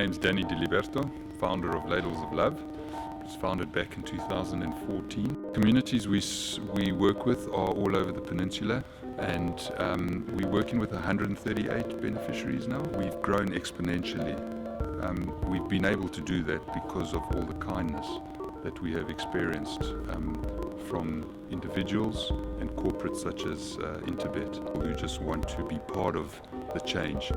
name's Danny Diliberto, founder of Ladles of Love. It was founded back in 2014. Communities we work with are all over the peninsula, and we're working with 138 beneficiaries now. We've grown exponentially. We've been able to do that because of all the kindness that we have experienced from individuals and corporates such as Interbet, who just want to be part of the change.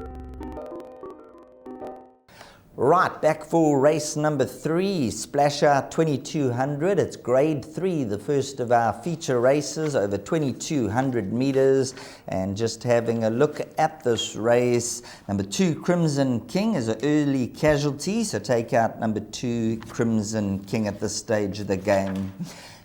Right, back for race number 3, Splasher 2200. It's grade 3, the first of our feature races, over 2200 meters. And just having a look at this race, number 2, Crimson King, is an early casualty, so take out number 2, Crimson King at this stage of the game.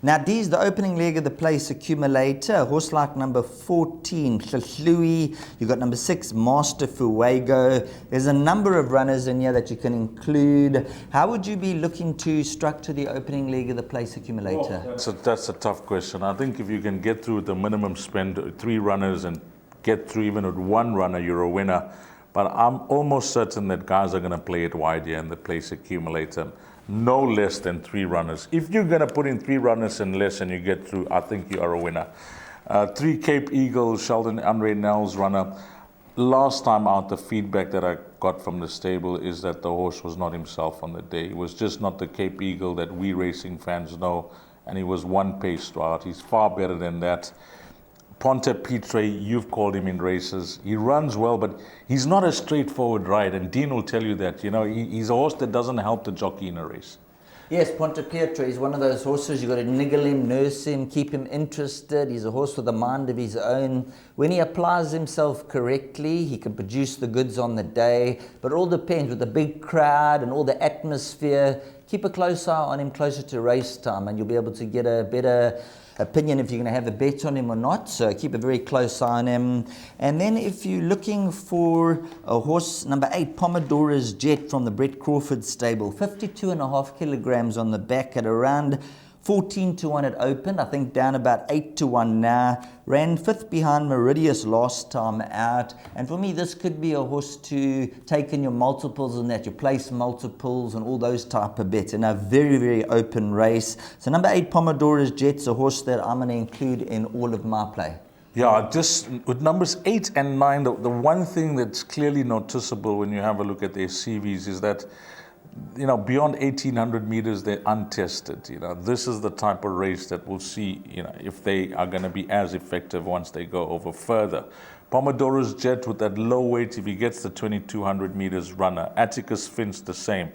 Now, D's the opening leg of the place accumulator, a horse like number 14, Hlui. You've got number 6, Master Fuego. There's a number of runners in here that you can include. How would you be looking to structure the opening leg of the place accumulator? That's a tough question. I think if you can get through the minimum spend, 3 runners, and get through even with 1 runner, you're a winner. But I'm almost certain that guys are going to play it wide here in the place accumulator. No less than 3 runners. If you're going to put in 3 runners and less and you get through, I think you are a winner. 3 Cape Eagle, Sheldon Andre Nell's runner. Last time out, the feedback that I got from the stable is that the horse was not himself on the day. It was just not the Cape Eagle that we racing fans know, and he was 1 pace throughout. He's far better than that. Ponte Pitre, you've called him in races. He runs well, but he's not a straightforward ride, and Dean will tell you that. You know, he's a horse that doesn't help the jockey in a race. Yes, Ponte Pitre is one of those horses you've got to niggle him, nurse him, keep him interested. He's a horse with a mind of his own. When he applies himself correctly, he can produce the goods on the day, but it all depends with the big crowd and all the atmosphere. Keep a close eye on him closer to race time, and you'll be able to get a better opinion if you're going to have a bet on him or not. So keep a very close eye on him. And then if you're looking for a horse, number 8, Pomodora's Jet from the Brett Crawford stable, 52.5 kilograms on the back at around 14 to 1 it opened, I think down about 8 to 1 now. Ran 5th behind Meridius last time out. And for me, this could be a horse to take in your multiples and that, your place multiples and all those type of bets in a very, very open race. So number 8, Pomodora's Jet's a horse that I'm going to include in all of my play. Yeah, just with numbers 8 and 9, the one thing that's clearly noticeable when you have a look at their CVs is that, you know, beyond 1,800 meters, they're untested. You know, this is the type of race that we'll see, you know, if they are going to be as effective once they go over further. Pomodora's Jet with that low weight, if he gets the 2,200 meters runner. Atticus Finch the same.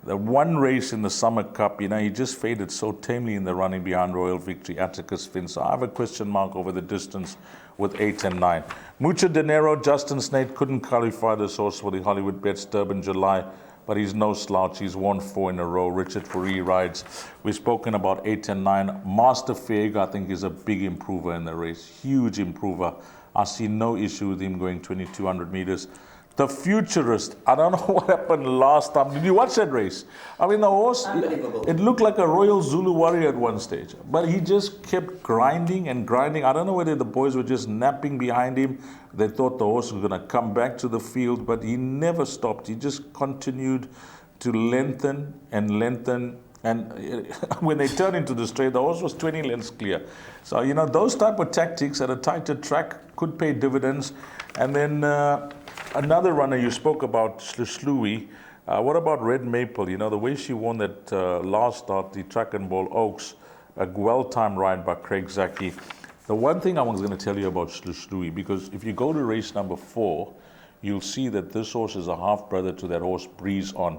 The one race in the Summer Cup, you know, he just faded so tamely in the running behind Royal Victory, Atticus Finch. So I have a question mark over the distance with 8 and 9. Mucho Dinero, Justin Snate couldn't qualify this horse for the Hollywoodbets Durbanville, but he's no slouch. He's won 4 in a row. Richard Fourie rides. We've spoken about 8 and 9. Master Fuego, I think, is a big improver in the race. Huge improver. I see no issue with him going 2,200 meters. The Futurist, I don't know what happened last time. Did you watch that race? I mean, the horse, it looked like a Royal Zulu warrior at one stage. But he just kept grinding and grinding. I don't know whether the boys were just napping behind him. They thought the horse was going to come back to the field, but he never stopped. He just continued to lengthen and lengthen. And when they turned into the straight, the horse was 20 lengths clear. So, you know, those type of tactics at a tighter track could pay dividends. And then another runner you spoke about, Hlui. What about Red Maple? You know, the way she won that last start, the Track and Ball Oaks, a well-timed ride by Craig Zaki. The one thing I was going to tell you about Hlui, because if you go to race number 4, you'll see that this horse is a half-brother to that horse Breeze On.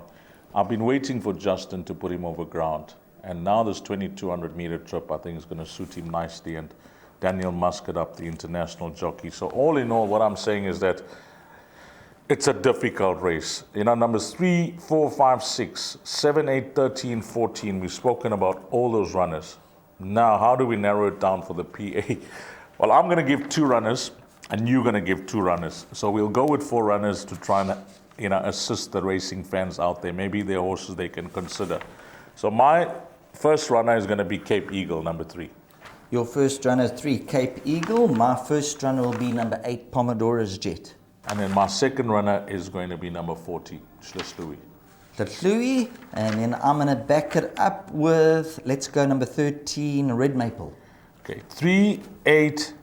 I've been waiting for Justin to put him over ground. And now this 2,200 meter trip, I think, is going to suit him nicely. And Daniel Muscat up, the international jockey. So all in all, what I'm saying is that it's a difficult race. You know, numbers 3, 4, 5, 6, 7, 8, 13, 14. We've spoken about all those runners. Now, how do we narrow it down for the PA? Well, I'm going to give 2 runners, and you're going to give 2 runners. So we'll go with 4 runners to try and, you know, assist the racing fans out there. Maybe they're horses they can consider. So my first runner is going to be Cape Eagle, number 3. Your first runner, 3, Cape Eagle. My first runner will be number 8, Pomodora's Jet. And then my second runner is going to be number 40, Hlui. the Louis, and then I'm going to back it up with, let's go number 13, Red Maple. Okay, 3, 8,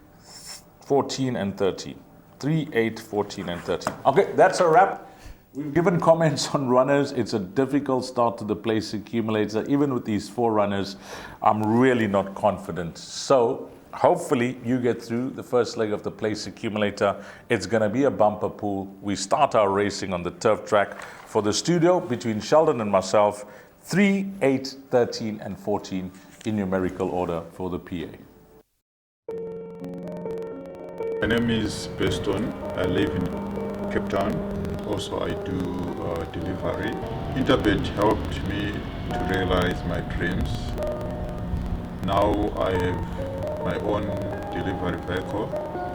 14, and 13. 3, 8, 14, and 13. Okay, that's a wrap. We've given comments on runners. It's a difficult start to the place accumulator. Even with these 4 runners, I'm really not confident. So hopefully you get through the first leg of the place accumulator. It's going to be a bumper pool. We start our racing on the turf track. For the studio, between Sheldon and myself, 3, 8, 13, and 14 in numerical order for the PA. My name is Beston. I live in Cape Town. Also, I do delivery. Interbet helped me to realize my dreams. Now I have my own delivery vehicle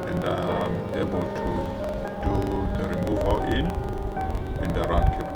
and I'm able to do the removal in and around Cape Town.